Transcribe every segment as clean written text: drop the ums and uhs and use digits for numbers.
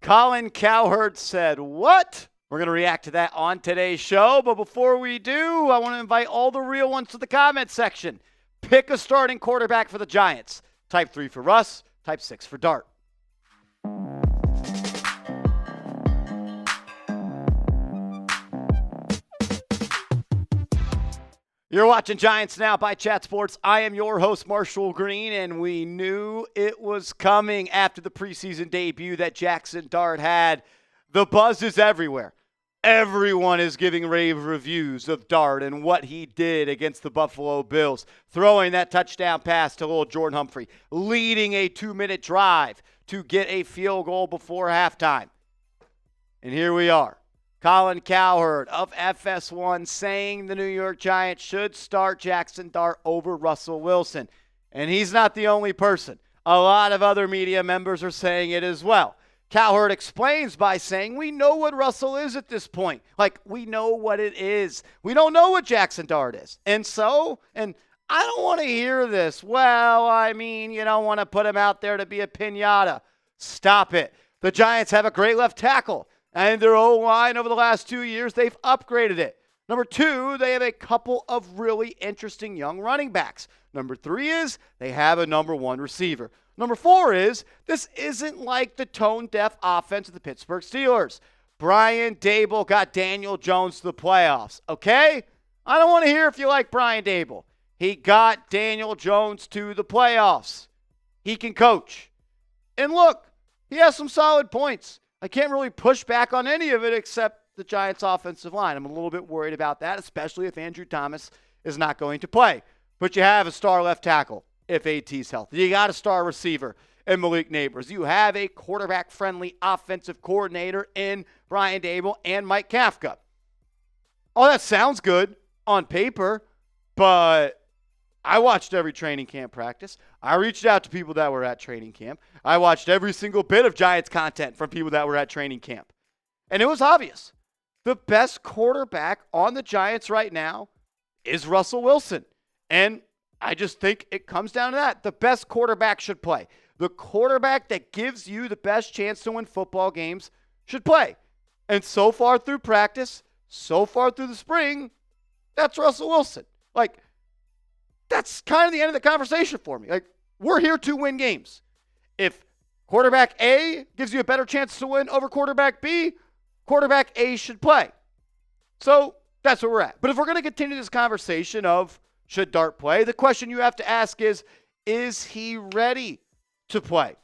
Colin Cowherd said, what? We're going to react to that on today's show. But before we do, I want to invite all the real ones to the comment section. Pick a starting quarterback for the Giants. Type 3 for Russ, type 6 for Dart. You're watching Giants Now by Chat Sports. I am your host, Marshall Green, and we knew it was coming after the preseason debut that Jaxson Dart had. The buzz is everywhere. Everyone is giving rave reviews of Dart and what he did against the Buffalo Bills, throwing that touchdown pass to Lil'Jordan Humphrey, leading a 2-minute drive to get a field goal before halftime. And here we are. Colin Cowherd of FS1 saying the New York Giants should start Jaxson Dart over Russell Wilson. And he's not the only person. A lot of other media members are saying it as well. Cowherd explains by saying we know what Russell is at this point. Like, we know what it is. We don't know what Jaxson Dart is. And I don't want to hear this. Well, I mean, you don't want to put him out there to be a piñata. Stop it. The Giants have a great left tackle. And their O-line over the last 2 years, they've upgraded it. Number 2, they have a couple of really interesting young running backs. Number 3 is they have a number 1 receiver. Number 4 is this isn't like the tone-deaf offense of the Pittsburgh Steelers. Brian Daboll got Daniel Jones to the playoffs, okay? I don't want to hear if you like Brian Daboll. He got Daniel Jones to the playoffs. He can coach. And look, he has some solid points. I can't really push back on any of it except the Giants' offensive line. I'm a little bit worried about that, especially if Andrew Thomas is not going to play. But you have a star left tackle if AT's healthy. You got a star receiver in Malik Neighbors. You have a quarterback-friendly offensive coordinator in Brian Daboll and Mike Kafka. All that sounds good on paper, but I watched every training camp practice. I reached out to people that were at training camp. I watched every single bit of Giants content from people that were at training camp. And it was obvious. The best quarterback on the Giants right now is Russell Wilson. And I just think it comes down to that. The best quarterback should play. The quarterback that gives you the best chance to win football games should play. And so far through practice, so far through the spring, that's Russell Wilson. That's kind of the end of the conversation for me. We're here to win games. If quarterback A gives you a better chance to win over quarterback B, quarterback A should play. So that's where we're at. But if we're going to continue this conversation of should Dart play, the question you have to ask is he ready to play?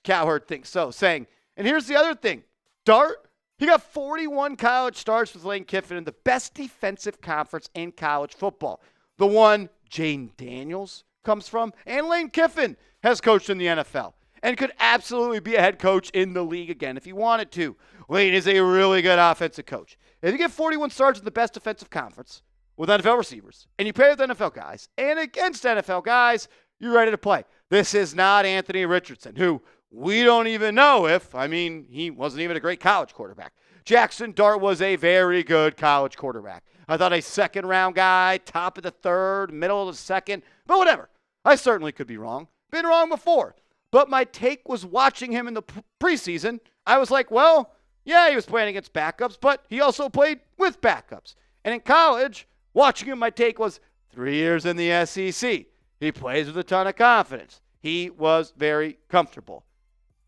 Cowherd thinks so, saying, and here's the other thing. Dart, he got 41 college starts with Lane Kiffin in the best defensive conference in college football. The one Jane Daniels comes from, and Lane Kiffin has coached in the NFL and could absolutely be a head coach in the league again if he wanted to. Lane is a really good offensive coach. If you get 41 starts in the best defensive conference with NFL receivers, and you play with NFL guys and against NFL guys, you're ready to play. This is not Anthony Richardson, who we don't even know he wasn't even a great college quarterback. Jaxson Dart was a very good college quarterback. I thought a second-round guy, top of the third, middle of the second, but whatever. I certainly could be wrong. Been wrong before. But my take was watching him in the preseason. I was like, well, yeah, he was playing against backups, but he also played with backups. And in college, watching him, my take was 3 years in the SEC. He plays with a ton of confidence. He was very comfortable.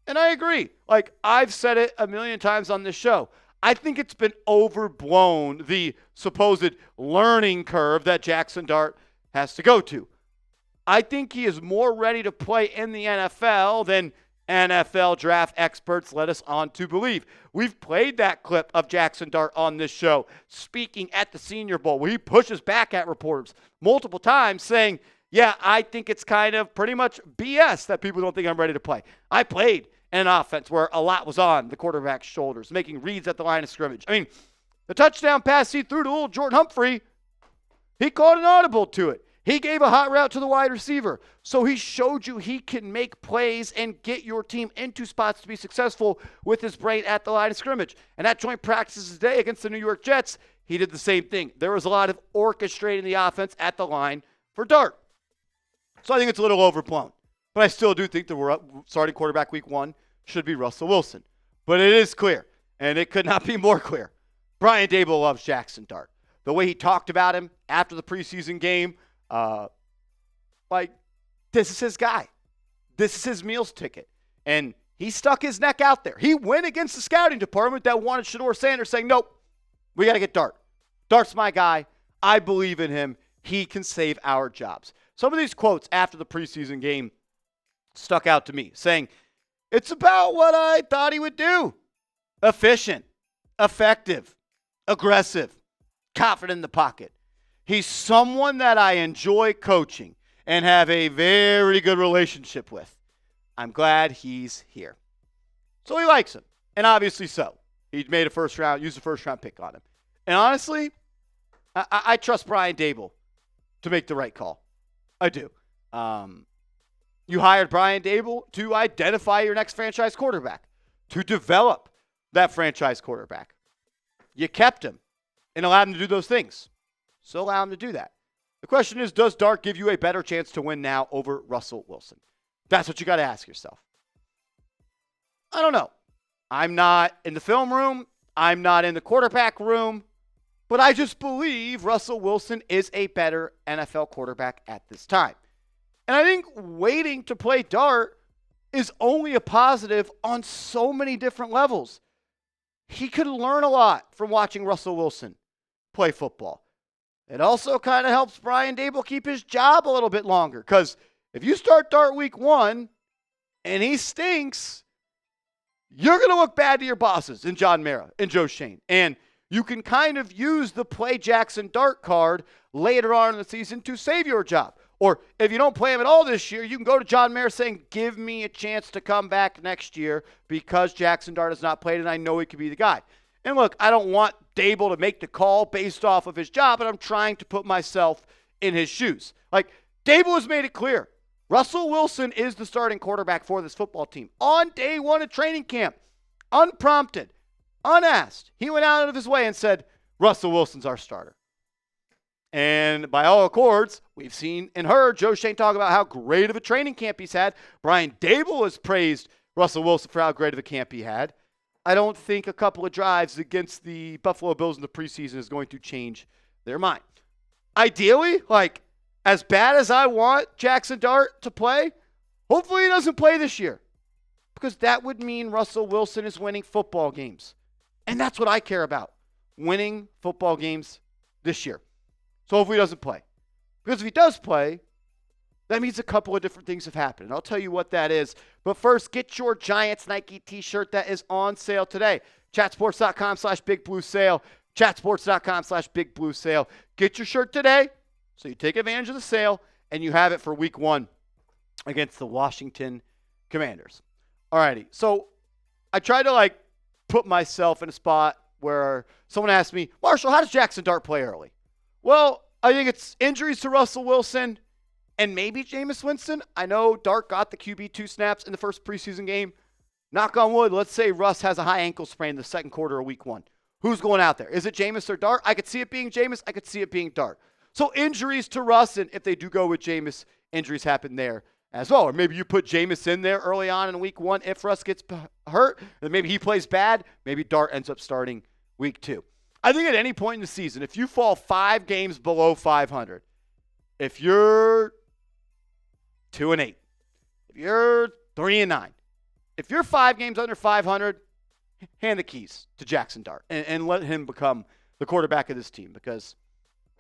And I agree. I've said it a million times on this show. I think it's been overblown, the supposed learning curve that Jaxson Dart has to go to. I think he is more ready to play in the NFL than NFL draft experts led us on to believe. We've played that clip of Jaxson Dart on this show, speaking at the Senior Bowl, where he pushes back at reporters multiple times saying, yeah, I think it's kind of pretty much BS that people don't think I'm ready to play. I played in an offense where a lot was on the quarterback's shoulders, making reads at the line of scrimmage. The touchdown pass he threw to Lil'Jordan Humphrey, he called an audible to it. He gave a hot route to the wide receiver. So he showed you he can make plays and get your team into spots to be successful with his brain at the line of scrimmage. And at joint practices today against the New York Jets, he did the same thing. There was a lot of orchestrating the offense at the line for Dart. So I think it's a little overblown. But I still do think the starting quarterback week 1 should be Russell Wilson. But it is clear, and it could not be more clear. Brian Daboll loves Jaxson Dart. The way he talked about him after the preseason game, this is his guy. This is his meals ticket. And he stuck his neck out there. He went against the scouting department that wanted Shedeur Sanders, saying, nope, we got to get Dart. Dart's my guy. I believe in him. He can save our jobs. Some of these quotes after the preseason game stuck out to me, saying, it's about what I thought he would do. Efficient, effective, aggressive, confident in the pocket. He's someone that I enjoy coaching and have a very good relationship with. I'm glad he's here. So he likes him, and obviously so. He used a first round pick on him. And honestly, I trust Brian Daboll to make the right call. I do. You hired Brian Daboll to identify your next franchise quarterback, to develop that franchise quarterback. You kept him and allowed him to do those things. So allow him to do that. The question is, does Dart give you a better chance to win now over Russell Wilson? That's what you got to ask yourself. I don't know. I'm not in the film room. I'm not in the quarterback room. But I just believe Russell Wilson is a better NFL quarterback at this time. And I think waiting to play Dart is only a positive on so many different levels. He could learn a lot from watching Russell Wilson play football. It also kind of helps Brian Daboll keep his job a little bit longer. Because if you start Dart week 1 and he stinks, you're going to look bad to your bosses in John Mara and Joe Schoen. And you can kind of use the play Jaxson Dart card later on in the season to save your job. Or if you don't play him at all this year, you can go to John Mara saying, give me a chance to come back next year because Jaxson Dart has not played and I know he could be the guy. And look, I don't want Daboll to make the call based off of his job, but I'm trying to put myself in his shoes. Like, Daboll has made it clear. Russell Wilson is the starting quarterback for this football team. On day 1 of training camp, unprompted, unasked, he went out of his way and said, Russell Wilson's our starter. And by all accords, we've seen and heard Joe Schoen talk about how great of a training camp he's had. Brian Daboll has praised Russell Wilson for how great of a camp he had. I don't think a couple of drives against the Buffalo Bills in the preseason is going to change their mind. Ideally, as bad as I want Jaxson Dart to play, hopefully he doesn't play this year. Because that would mean Russell Wilson is winning football games. And that's what I care about, winning football games this year. So hopefully he doesn't play. Because if he does play, that means a couple of different things have happened. And I'll tell you what that is. But first, get your Giants Nike t-shirt that is on sale today. Chatsports.com/bigbluesale. Chatsports.com/bigbluesale. Get your shirt today so you take advantage of the sale and you have it for week 1 against the Washington Commanders. Alrighty, so I tried to put myself in a spot where someone asked me, Marshall, how does Jaxson Dart play early? Well, I think it's injuries to Russell Wilson and maybe Jameis Winston. I know Dart got the QB2 snaps in the first preseason game. Knock on wood, let's say Russ has a high ankle sprain in the second quarter of week 1. Who's going out there? Is it Jameis or Dart? I could see it being Jameis. I could see it being Dart. So injuries to Russ, and if they do go with Jameis, injuries happen there as well. Or maybe you put Jameis in there early on in week 1 if Russ gets hurt. Then maybe he plays bad. Maybe Dart ends up starting week 2. I think at any point in the season, if you fall 5 games below 500, if you're 2-8, if you're 3-9, if you're 5 games under 500, hand the keys to Jaxson Dart and let him become the quarterback of this team, because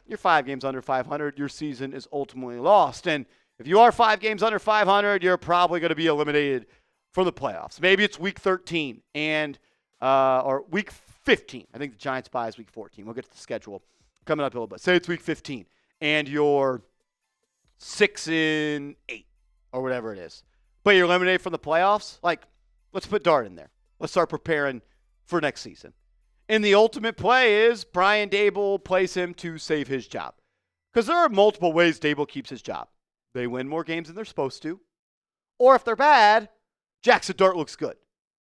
you're 5 games under 500, your season is ultimately lost. And if you are 5 games under 500, you're probably going to be eliminated from the playoffs. Maybe it's week 13 or week 15. I think the Giants bye is week 14. We'll get to the schedule coming up a little bit. Say it's week 15 and you're 6-8 or whatever it is, but you're eliminated from the playoffs. Let's put Dart in there. Let's start preparing for next season. And the ultimate play is Brian Daboll plays him to save his job. Because there are multiple ways Daboll keeps his job. They win more games than they're supposed to. Or if they're bad, Jaxson Dart looks good.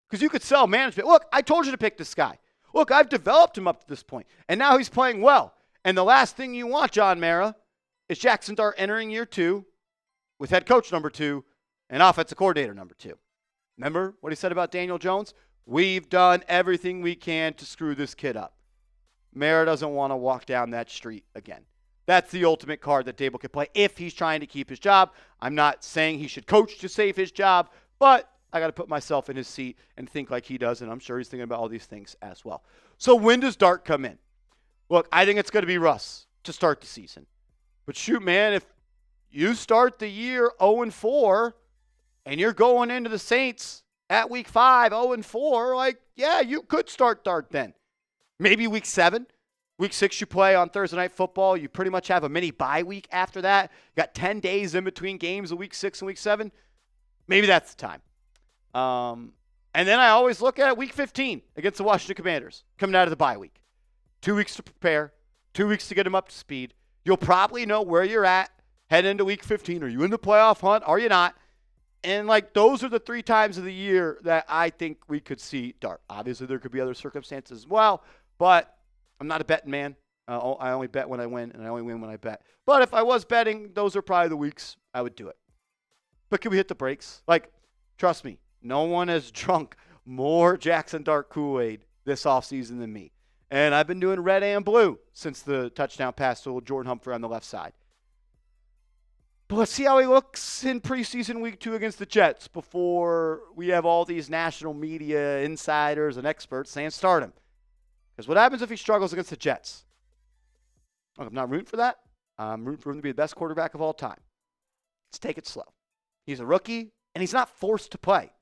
Because you could sell management. Look, I told you to pick this guy. Look, I've developed him up to this point, and now he's playing well. And the last thing you want, John Mara, is Jaxson Dart entering year 2 with head coach number 2 and offensive coordinator number 2. Remember what he said about Daniel Jones? We've done everything we can to screw this kid up. Mara doesn't want to walk down that street again. That's the ultimate card that Daboll could play if he's trying to keep his job. I'm not saying he should coach to save his job, but I got to put myself in his seat and think like he does, and I'm sure he's thinking about all these things as well. So when does Dart come in? Look, I think it's going to be Russ to start the season. But shoot, man, if you start the year 0-4 and you're going into the Saints at week 5, 0-4, like, yeah, you could start Dart then. Maybe week 7. Week 6, you play on Thursday Night Football. You pretty much have a mini bye week after that. You got 10 days in between games of week 6 and week 7. Maybe that's the time. And then I always look at week 15 against the Washington Commanders, coming out of the bye week. 2 weeks to prepare, 2 weeks to get them up to speed. You'll probably know where you're at head into week 15. Are you in the playoff hunt? Are you not? And, like, those are the 3 times of the year that I think we could see Dart. Obviously, there could be other circumstances as well, but I'm not a betting man. I only bet when I win, and I only win when I bet. But if I was betting, those are probably the weeks I would do it. But can we hit the brakes? Like, trust me, no one has drunk more Jaxson Dart Kool-Aid this offseason than me. And I've been doing red and blue since the touchdown pass to Lil'Jordan Humphrey on the left side. But let's see how he looks in preseason week 2 against the Jets before we have all these national media insiders and experts saying start him. Because what happens if he struggles against the Jets? Look, I'm not rooting for that. I'm rooting for him to be the best quarterback of all time. Let's take it slow. He's a rookie, and he's not forced to play.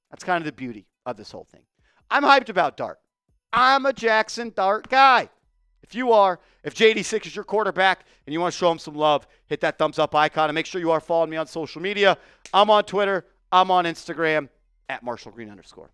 That's kind of the beauty of this whole thing. I'm hyped about Dart. I'm a Jaxson Dart guy. If you are, if JD6 is your quarterback and you want to show him some love, hit that thumbs up icon and make sure you are following me on social media. I'm on Twitter. I'm on Instagram @MarshallGreen_.